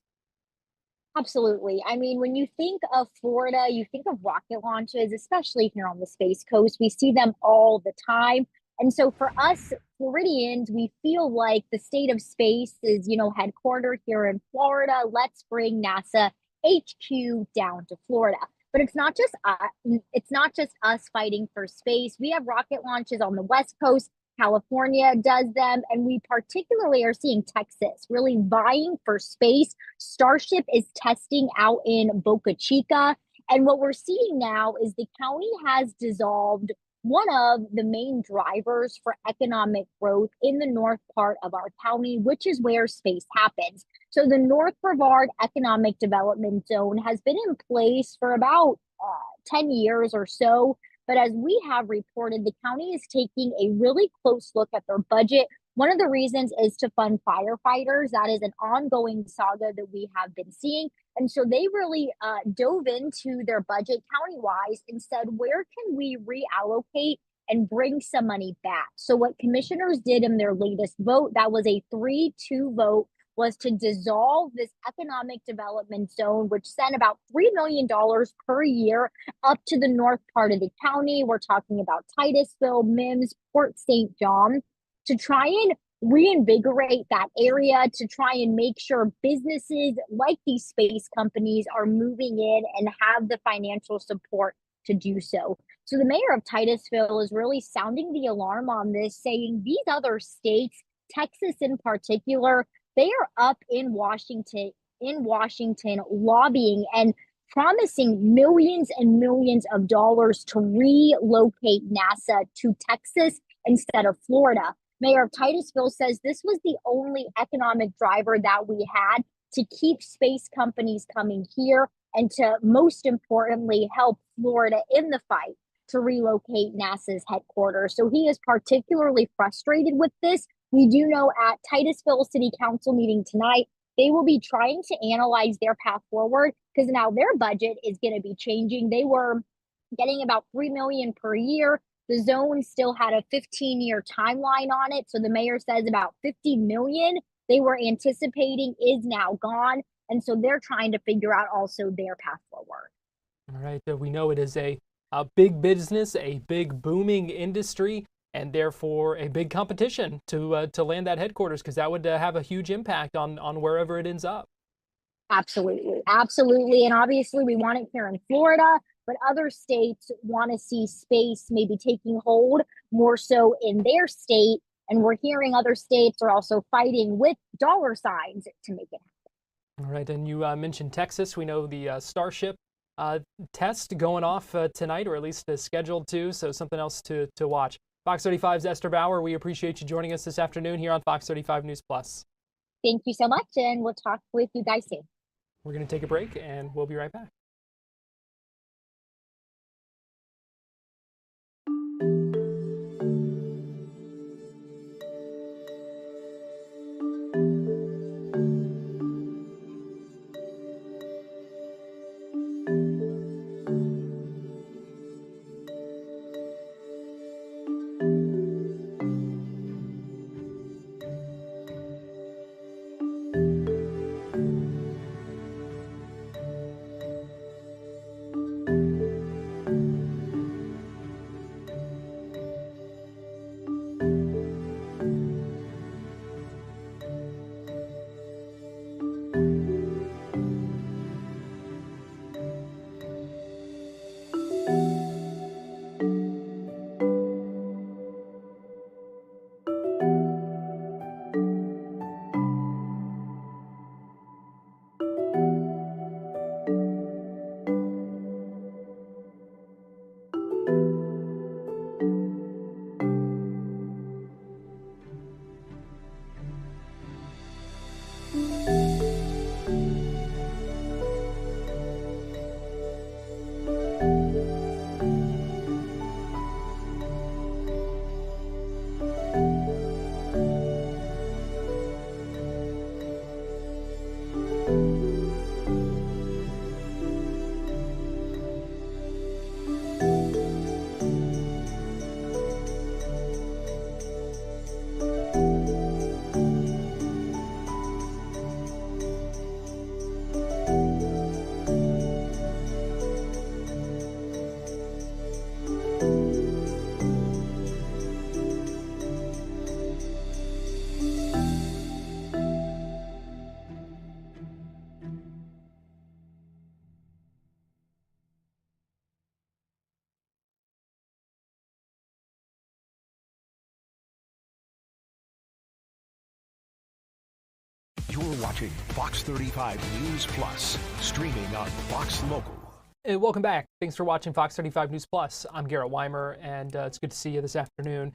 Absolutely. I mean, when you think of Florida, you think of rocket launches, especially here on the Space Coast. We see them all the time. And so for us Floridians, we feel like the state of space is, headquartered here in Florida. Let's bring NASA HQ down to Florida. But it's not just us fighting for space. We have rocket launches on the West Coast. California does them, and we particularly are seeing Texas really vying for space. Starship is testing out in Boca Chica, and what we're seeing now is the county has dissolved one of the main drivers for economic growth in the north part of our county, which is where space happens. So the North Brevard Economic Development Zone has been in place for about 10 years or so. But as we have reported, the county is taking a really close look at their budget. One of the reasons is to fund firefighters. That is an ongoing saga that we have been seeing. And so they really dove into their budget county-wise and said, where can we reallocate and bring some money back? So what commissioners did in their latest vote, that was a 3-2 vote, was to dissolve this economic development zone, which sent about $3 million per year up to the north part of the county. We're talking about Titusville, Mims, Port St. John, to try and reinvigorate that area, to try and make sure businesses like these space companies are moving in and have the financial support to do so. So the mayor of Titusville is really sounding the alarm on this, saying these other states, Texas in particular, they are up in Washington lobbying and promising millions and millions of dollars to relocate NASA to Texas instead of Florida. Mayor of Titusville says this was the only economic driver that we had to keep space companies coming here and to, most importantly, help Florida in the fight to relocate NASA's headquarters. So he is particularly frustrated with this. We do know at Titusville City Council meeting tonight, they will be trying to analyze their path forward because now their budget is going to be changing. They were getting about $3 million per year. The zone still had a 15-year timeline on it. So the mayor says about $50 million they were anticipating is now gone. And so they're trying to figure out also their path forward. All right. We know it is a big business, a big booming industry. and therefore a big competition to land that headquarters, because that would have a huge impact on wherever it ends up. Absolutely. Absolutely. And obviously, we want it here in Florida, but other states want to see space maybe taking hold more so in their state. And we're hearing other states are also fighting with dollar signs to make it happen. All right. And you mentioned Texas. We know the Starship test going off tonight, or at least is scheduled to. So something else to watch. Fox 35's Esther Bauer, we appreciate you joining us this afternoon here on Fox 35 News Plus. Thank you so much. And we'll talk with you guys soon. We're going to take a break, and we'll be right back. You're watching Fox 35 News Plus, streaming on Fox Local. And welcome back. Thanks for watching Fox 35 News Plus. I'm Garrett Wymer, and it's good to see you this afternoon.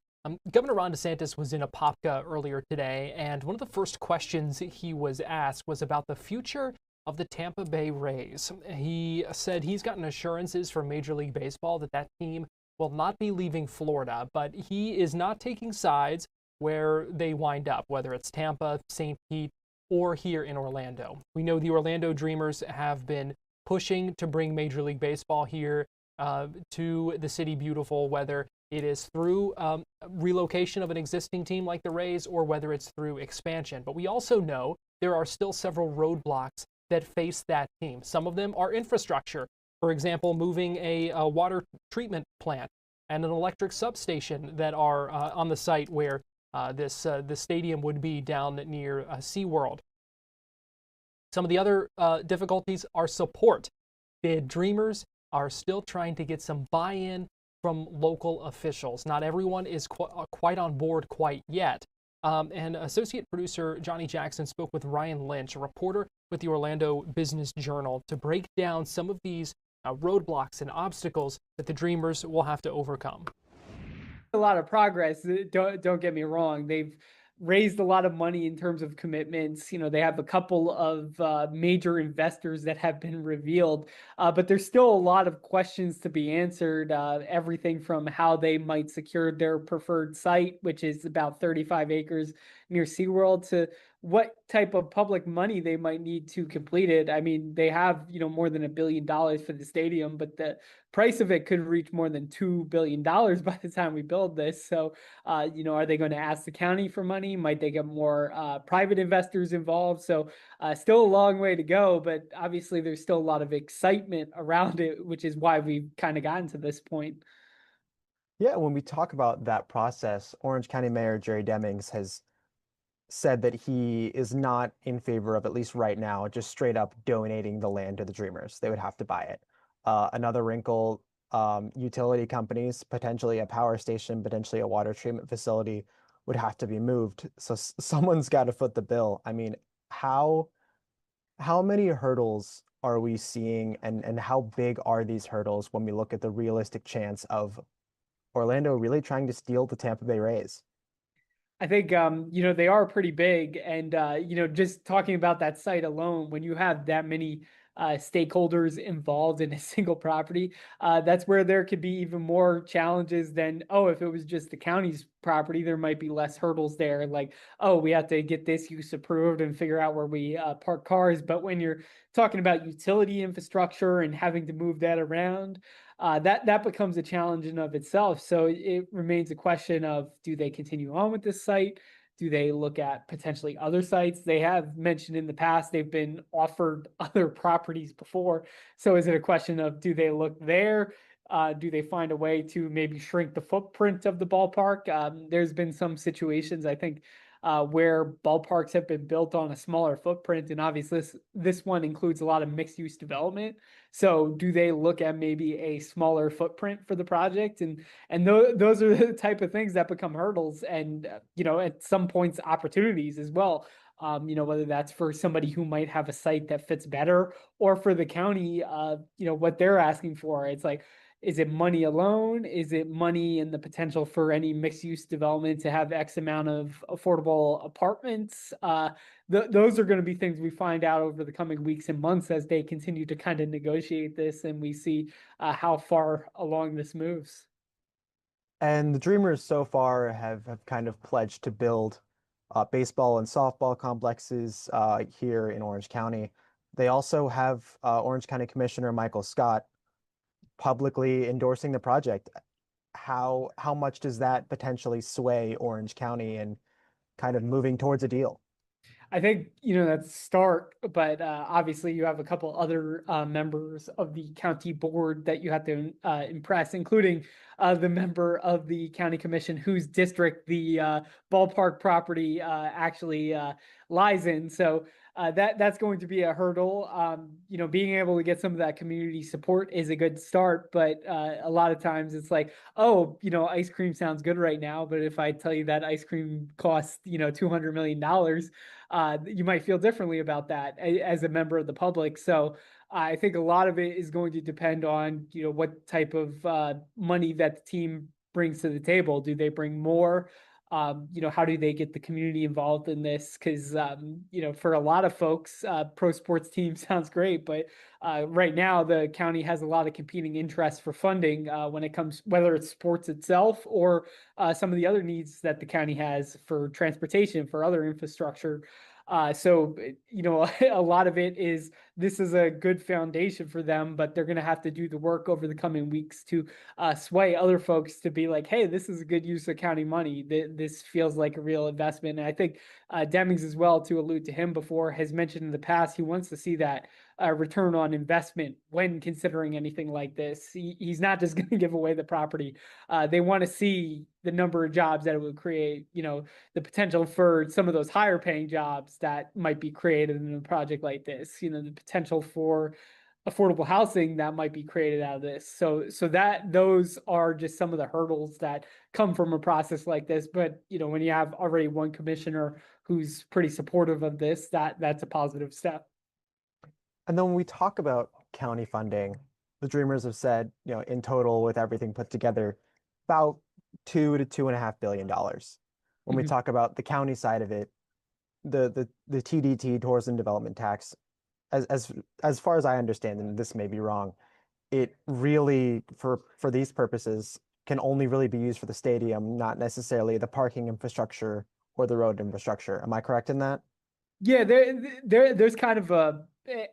Governor Ron DeSantis was in Apopka earlier today, and one of the first questions he was asked was about the future of the Tampa Bay Rays. He said he's gotten assurances from Major League Baseball that that team will not be leaving Florida, but he is not taking sides where they wind up, whether it's Tampa, St. Pete, or here in Orlando. We know the Orlando Dreamers have been pushing to bring Major League Baseball here to the City Beautiful, whether it is through relocation of an existing team like the Rays or whether it's through expansion. But we also know there are still several roadblocks that face that team. Some of them are infrastructure. For example, moving a water treatment plant and an electric substation that are on the site where the stadium would be down near SeaWorld. Some of the other difficulties are support. The Dreamers are still trying to get some buy-in from local officials. Not everyone is quite on board quite yet. And associate producer Johnny Jackson spoke with Ryan Lynch, a reporter with the Orlando Business Journal, to break down some of these roadblocks and obstacles that the Dreamers will have to overcome. A lot of progress. Don't get me wrong. They've raised a lot of money in terms of commitments. You know, they have a couple of major investors that have been revealed, but there's still a lot of questions to be answered. Everything from how they might secure their preferred site, which is about 35 acres near SeaWorld, to what type of public money they might need to complete it. I mean, they have, more than $1 billion for the stadium, but the price of it could reach more than $2 billion by the time we build this. So, are they going to ask the county for money? Might they get more private investors involved? So still a long way to go, but obviously there's still a lot of excitement around it, which is why we've kind of gotten to this point. Yeah, when we talk about that process, Orange County Mayor Jerry Demings has said that he is not in favor of, at least right now, just straight up donating the land to the Dreamers. They would have to buy it. Another wrinkle, utility companies, potentially a power station, potentially a water treatment facility, would have to be moved. So someone's got to foot the bill. I mean, how how many hurdles are we seeing, and how big are these hurdles when we look at the realistic chance of Orlando really trying to steal the Tampa Bay Rays? I think they are pretty big, and just talking about that site alone, when you have that many stakeholders involved in a single property, that's where there could be even more challenges than, oh, if it was just the county's property, there might be less hurdles there. Like, oh, we have to get this use approved and figure out where we park cars. But when you're talking about utility infrastructure and having to move that around, that becomes a challenge in of itself. So it remains a question of, do they continue on with this site? Do they look at potentially other sites? They have mentioned in the past they've been offered other properties before. So is it a question of, do they look there? Do they find a way to maybe shrink the footprint of the ballpark? There's been some situations, I think, where ballparks have been built on a smaller footprint, and obviously this one includes a lot of mixed use development. So do they look at maybe a smaller footprint for the project? And those are the type of things that become hurdles, and at some points opportunities as well. Whether that's for somebody who might have a site that fits better, or for the county, what they're asking for. It's like, is it money alone? Is it money and the potential for any mixed use development to have X amount of affordable apartments? Those are going to be things we find out over the coming weeks and months as they continue to kind of negotiate this, and we see how far along this moves. And the Dreamers so far have kind of pledged to build baseball and softball complexes here in Orange County. They also have Orange County Commissioner Michael Scott publicly endorsing the project. How much does that potentially sway Orange County and kind of moving towards a deal? I think, that's start, but obviously you have a couple other members of the county board that you have to impress, including the member of the county commission whose district the ballpark property actually lies in. So that's going to be a hurdle. Being able to get some of that community support is a good start, but a lot of times it's like, oh, ice cream sounds good right now, but if I tell you that ice cream costs, $200 million, you might feel differently about that as a member of the public. So I think a lot of it is going to depend on, what type of money that the team brings to the table. Do they bring more? How do they get the community involved in this? Because, for a lot of folks, pro sports team sounds great, but right now the county has a lot of competing interests for funding when it comes, whether it's sports itself or some of the other needs that the county has for transportation, for other infrastructure. So, a lot of it is, this is a good foundation for them, but they're going to have to do the work over the coming weeks to sway other folks to be like, hey, this is a good use of county money. This feels like a real investment. And I think Demings as well, to allude to him before, has mentioned in the past, he wants to see that return on investment when considering anything like this. He's not just going to give away the property. They want to see the number of jobs that it would create, the potential for some of those higher paying jobs that might be created in a project like this, the potential for affordable housing that might be created out of this. So that those are just some of the hurdles that come from a process like this. But, when you have already one commissioner who's pretty supportive of this, that's a positive step. And then when we talk about county funding, the Dreamers have said, in total with everything put together, about $2 to $2.5 billion. When we talk about the county side of it, the TDT, tourism development tax, as far as I understand, and this may be wrong, it really, for these purposes, can only really be used for the stadium, not necessarily the parking infrastructure or the road infrastructure. Am I correct in that? Yeah, there's kind of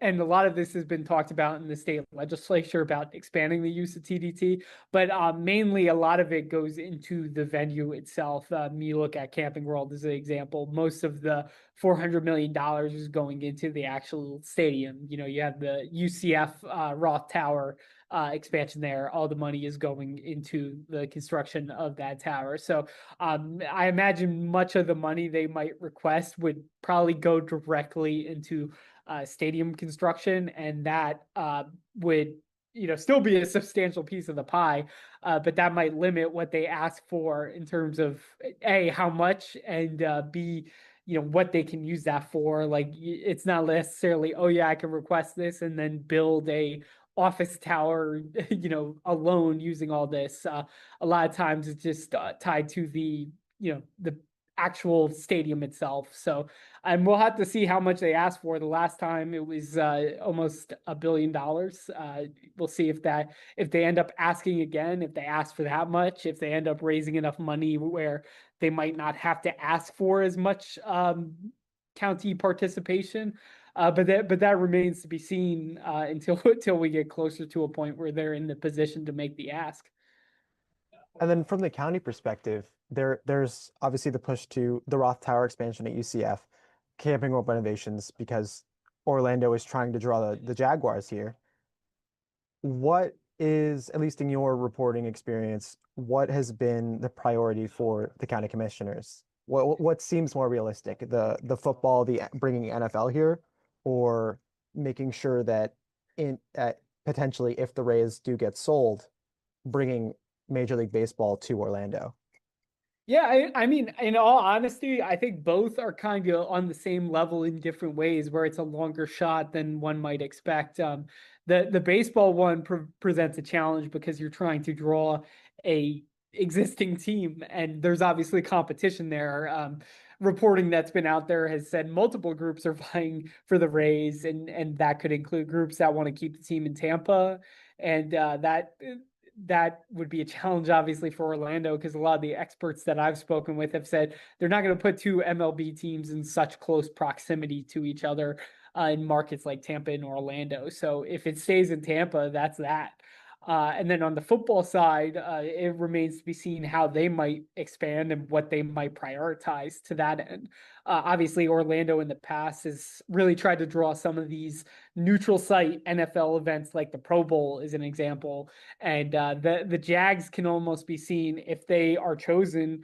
and a lot of this has been talked about in the state legislature about expanding the use of TDT, but mainly a lot of it goes into the venue itself. You look at Camping World as an example. Most of the $400 million is going into the actual stadium. You have the UCF Roth Tower expansion there. All the money is going into the construction of that tower. So I imagine much of the money they might request would probably go directly into stadium construction, and that would still be a substantial piece of the pie, but that might limit what they ask for in terms of A, how much, and B, what they can use that for. Like, it's not necessarily, oh yeah, I can request this and then build a office tower, alone using all this. A lot of times it's just tied to the actual stadium itself. So, and we'll have to see how much they asked for. The last time it was almost $1 billion. We'll see if they end up asking again, if they ask for that much, if they end up raising enough money where they might not have to ask for as much county participation. But that remains to be seen until we get closer to a point where they're in the position to make the ask. And then from the county perspective, there's obviously the push to the Roth Tower expansion at UCF, Camping World renovations, because Orlando is trying to draw the Jaguars here. What is, at least in your reporting experience, what has been the priority for the county commissioners? What seems more realistic, the football, the bringing NFL here, or making sure that potentially, if the Rays do get sold, bringing Major League Baseball to Orlando? Yeah, I mean, in all honesty, I think both are kind of on the same level in different ways, where it's a longer shot than one might expect. The baseball one presents a challenge because you're trying to draw a existing team, and there's obviously competition there. Reporting that's been out there has said multiple groups are vying for the Rays, and that could include groups that want to keep the team in Tampa, and that would be a challenge, obviously, for Orlando, because a lot of the experts that I've spoken with have said they're not going to put two MLB teams in such close proximity to each other in markets like Tampa and Orlando. So if it stays in Tampa, that's that. And then on the football side, it remains to be seen how they might expand and what they might prioritize to that end. Obviously, Orlando in the past has really tried to draw some of these neutral site NFL events, like the Pro Bowl is an example. And the Jags can almost be seen, if they are chosen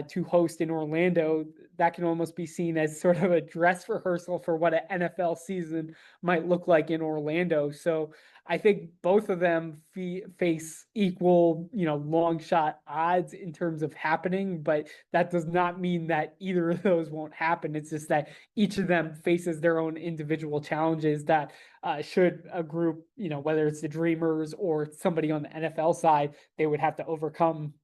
to host in Orlando, that can almost be seen as sort of a dress rehearsal for what an NFL season might look like in Orlando. So I think both of them face equal, long shot odds in terms of happening, but that does not mean that either of those won't happen. It's just that each of them faces their own individual challenges that should a group, whether it's the Dreamers or somebody on the NFL side, they would have to overcome.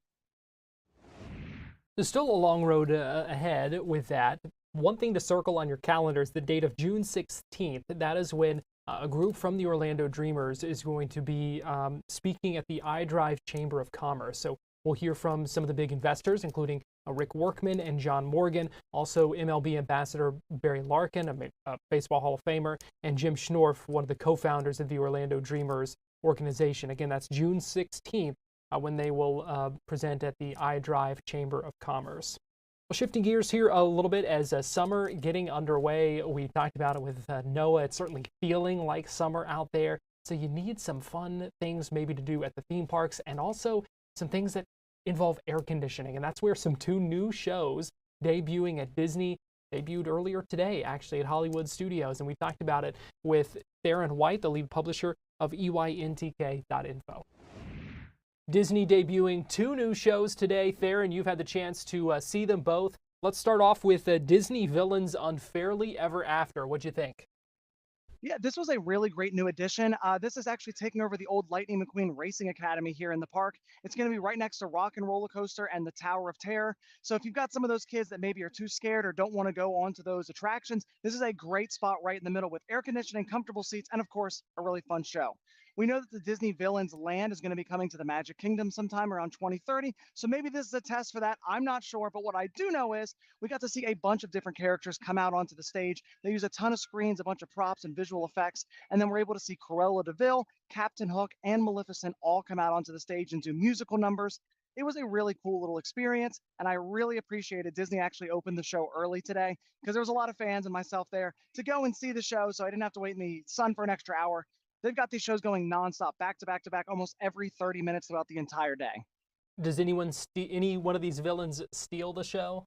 There's still a long road ahead with that. One thing to circle on your calendar is the date of June 16th. That is when a group from the Orlando Dreamers is going to be speaking at the iDrive Chamber of Commerce. So we'll hear from some of the big investors, including Rick Workman and John Morgan, also MLB ambassador Barry Larkin, a Baseball Hall of Famer, and Jim Schnorf, one of the co-founders of the Orlando Dreamers organization. Again, that's June 16th when they will present at the iDrive Chamber of Commerce. Well, shifting gears here a little bit as summer getting underway. We talked about it with Noah. It's certainly feeling like summer out there. So you need some fun things maybe to do at the theme parks, and also some things that involve air conditioning. And that's where two new shows debuting at Disney debuted earlier today, actually, at Hollywood Studios. And we talked about it with Theron White, the lead publisher of EYNTK.info. Disney debuting two new shows today. Theron, you've had the chance to see them both. Let's start off with Disney Villains Unfairly Ever After. What'd you think? Yeah, this was a really great new addition. This is actually taking over the old Lightning McQueen Racing Academy here in the park. It's going to be right next to Rock and Roller Coaster and the Tower of Terror. So if you've got some of those kids that maybe are too scared or don't want to go onto those attractions, this is a great spot right in the middle with air conditioning, comfortable seats, and of course, a really fun show. We know that the Disney Villains Land is going to be coming to the Magic Kingdom sometime around 2030, so maybe this is a test for that. I'm not sure, but what I do know is we got to see a bunch of different characters come out onto the stage. They use a ton of screens, a bunch of props and visual effects, and then we're able to see Cruella de Vil, Captain Hook, and Maleficent all come out onto the stage and do musical numbers. It was a really cool little experience, and I really appreciated Disney actually opened the show early today because there was a lot of fans and myself there to go and see the show, so I didn't have to wait in the sun for an extra hour. They've got these shows going nonstop, back to back to back, almost every 30 minutes throughout the entire day. Does any one of these villains steal the show?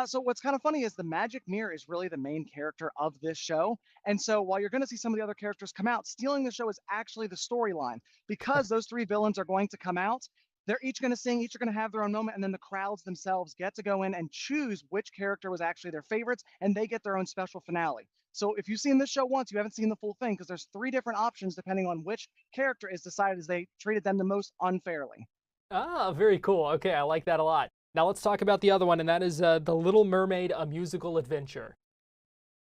So what's kind of funny is the magic mirror is really the main character of this show. And so while you're going to see some of the other characters come out, stealing the show is actually the storyline because those three villains are going to come out. They're each going to sing, each are going to have their own moment, and then the crowds themselves get to go in and choose which character was actually their favorites, and they get their own special finale. So if you've seen this show once, you haven't seen the full thing because there's three different options depending on which character is decided as they treated them the most unfairly. Ah, very cool. Okay, I like that a lot. Now let's talk about the other one, and that is The Little Mermaid, a musical adventure.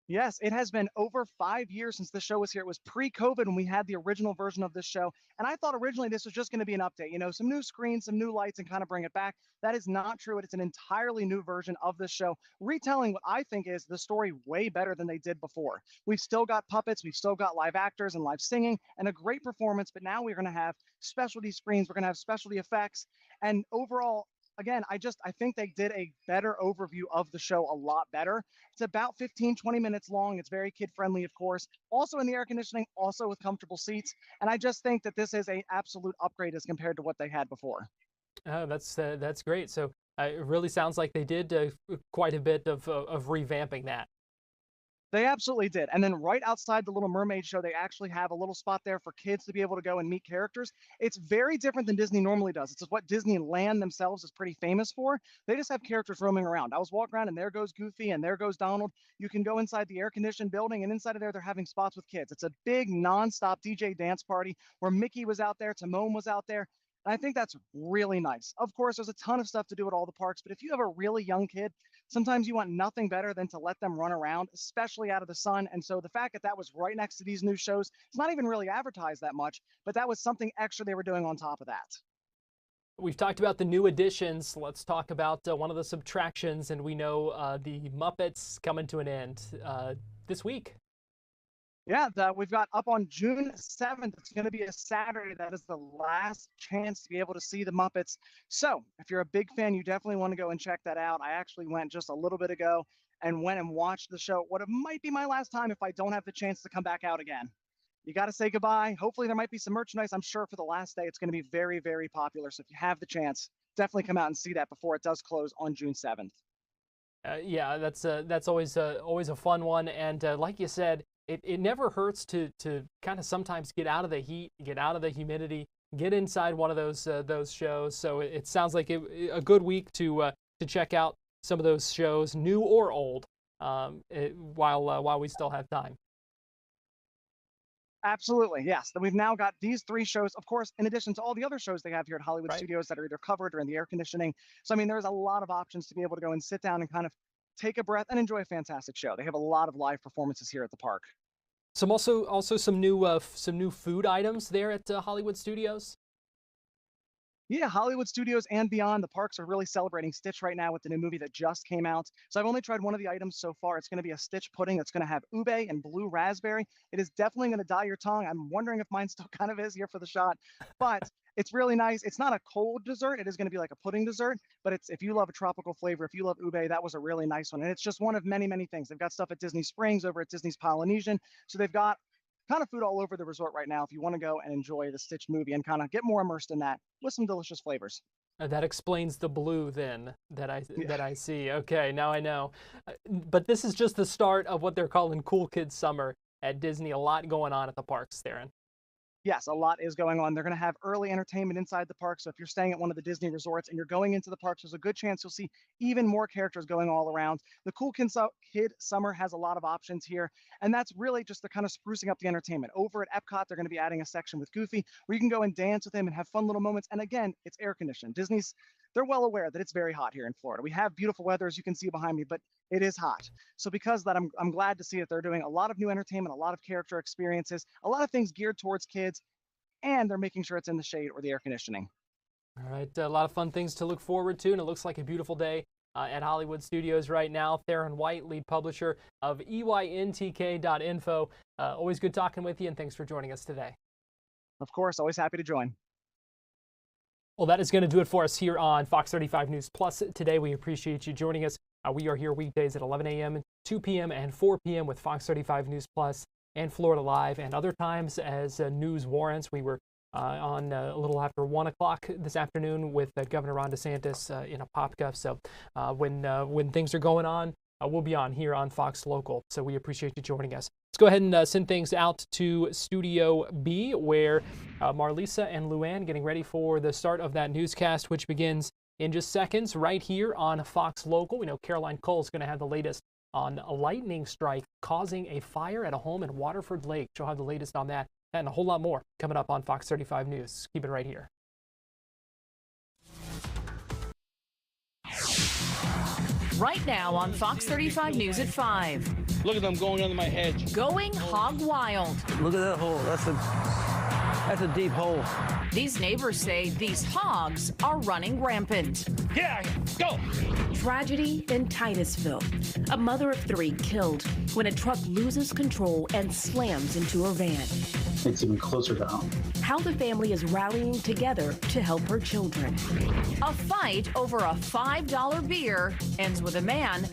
Yes, it has been over 5 years since the show was here. It was pre-COVID when we had the original version of this show. And I thought originally this was just going to be an update, some new screens, some new lights, and kind of bring it back. That is not true. It's an entirely new version of this show, retelling what I think is the story way better than they did before. We've still got puppets, we've still got live actors and live singing, and a great performance, but now we're going to have specialty screens, we're going to have specialty effects, and overall, again, I think they did a better overview of the show, a lot better. It's about 15-20 minutes long. It's very kid friendly, of course, also in the air conditioning, also with comfortable seats. And I just think that this is an absolute upgrade as compared to what they had before. Oh, that's great. So it really sounds like they did quite a bit of revamping that. They absolutely did. And then right outside the Little Mermaid show, they actually have a little spot there for kids to be able to go and meet characters. It's very different than Disney normally does. It's what Disneyland themselves is pretty famous for. They just have characters roaming around. I was walking around and there goes Goofy and there goes Donald. You can go inside the air-conditioned building, and inside of there, they're having spots with kids. It's a big nonstop DJ dance party where Mickey was out there, Timon was out there. And I think that's really nice. Of course, there's a ton of stuff to do at all the parks, but if you have a really young kid, sometimes you want nothing better than to let them run around, especially out of the sun. And so the fact that that was right next to these new shows, it's not even really advertised that much, but that was something extra they were doing on top of that. We've talked about the new additions. Let's talk about one of the subtractions, and we know the Muppets coming to an end this week. Yeah, we've got up on June 7th. It's going to be a Saturday. That is the last chance to be able to see the Muppets. So if you're a big fan, you definitely want to go and check that out. I actually went just a little bit ago and went and watched the show. What it might be my last time if I don't have the chance to come back out again. You got to say goodbye. Hopefully there might be some merchandise. I'm sure for the last day, it's going to be very, very popular. So if you have the chance, definitely come out and see that before it does close on June 7th. Yeah, that's always a fun one. And like you said, it never hurts to kind of sometimes get out of the heat, get out of the humidity, get inside one of those shows. So it sounds like a good week to check out some of those shows, new or old, while we still have time. Absolutely, yes. Then we've now got these three shows, of course, in addition to all the other shows they have here at Hollywood Right. Studios that are either covered or in the air conditioning. So, I mean, there's a lot of options to be able to go and sit down and kind of take a breath and enjoy a fantastic show. They have a lot of live performances here at the park. Some also some new food items there at Hollywood Studios. Yeah, Hollywood Studios and beyond, the parks are really celebrating Stitch right now with the new movie that just came out. So I've only tried one of the items so far. It's going to be a Stitch pudding that's going to have ube and blue raspberry. It is definitely going to dye your tongue. I'm wondering if mine still kind of is here for the shot, but it's really nice. It's not a cold dessert. It is going to be like a pudding dessert, but it's if you love a tropical flavor, if you love ube, that was a really nice one. And it's just one of many, many things. They've got stuff at Disney Springs, over at Disney's Polynesian. So they've got kind of food all over the resort right now if you want to go and enjoy the Stitch movie and kind of get more immersed in that with some delicious flavors. That explains the blue then that I see. Okay, now I know. But this is just the start of what they're calling Cool Kids Summer at Disney. A lot going on at the parks, Theron. Yes, a lot is going on. They're going to have early entertainment inside the park. So if you're staying at one of the Disney resorts and you're going into the parks, there's a good chance you'll see even more characters going all around. The Cool Kid Summer has a lot of options here. And that's really just the kind of sprucing up the entertainment. Over at Epcot, they're going to be adding a section with Goofy where you can go and dance with him and have fun little moments. And again, it's air conditioned. They're well aware that it's very hot here in Florida. We have beautiful weather, as you can see behind me, but it is hot. So because of that, I'm glad to see that they're doing a lot of new entertainment, a lot of character experiences, a lot of things geared towards kids, and they're making sure it's in the shade or the air conditioning. All right, a lot of fun things to look forward to, and it looks like a beautiful day at Hollywood Studios right now. Theron White, lead publisher of EYNTK.info. Always good talking with you, and thanks for joining us today. Of course, always happy to join. Well, that is going to do it for us here on Fox 35 News Plus today. We appreciate you joining us. We are here weekdays at 11 a.m., 2 p.m., and 4 p.m. with Fox 35 News Plus. and Florida Live, and other times as news warrants. We were on a little after 1 o'clock this afternoon with Governor Ron DeSantis in a Popka. So when things are going on, we'll be on here on Fox Local. So we appreciate you joining us. Let's go ahead and send things out to Studio B, where Marlisa and LuAnne getting ready for the start of that newscast, which begins in just seconds right here on Fox Local. We know Caroline Cole's going to have the latest on a lightning strike causing a fire at a home in Waterford Lake. She'll have the latest on that and a whole lot more coming up on Fox 35 News. Keep it right here. Right now on Fox 35 News at 5. Look at them going under my hedge. Going hog wild. Look at that hole. That's a deep hole. These neighbors say these hogs are running rampant. Yeah, go. Tragedy in Titusville. A mother of 3 killed when a truck loses control and slams into her van. It's even closer to home. How the family is rallying together to help her children. A fight over a $5 beer ends with a man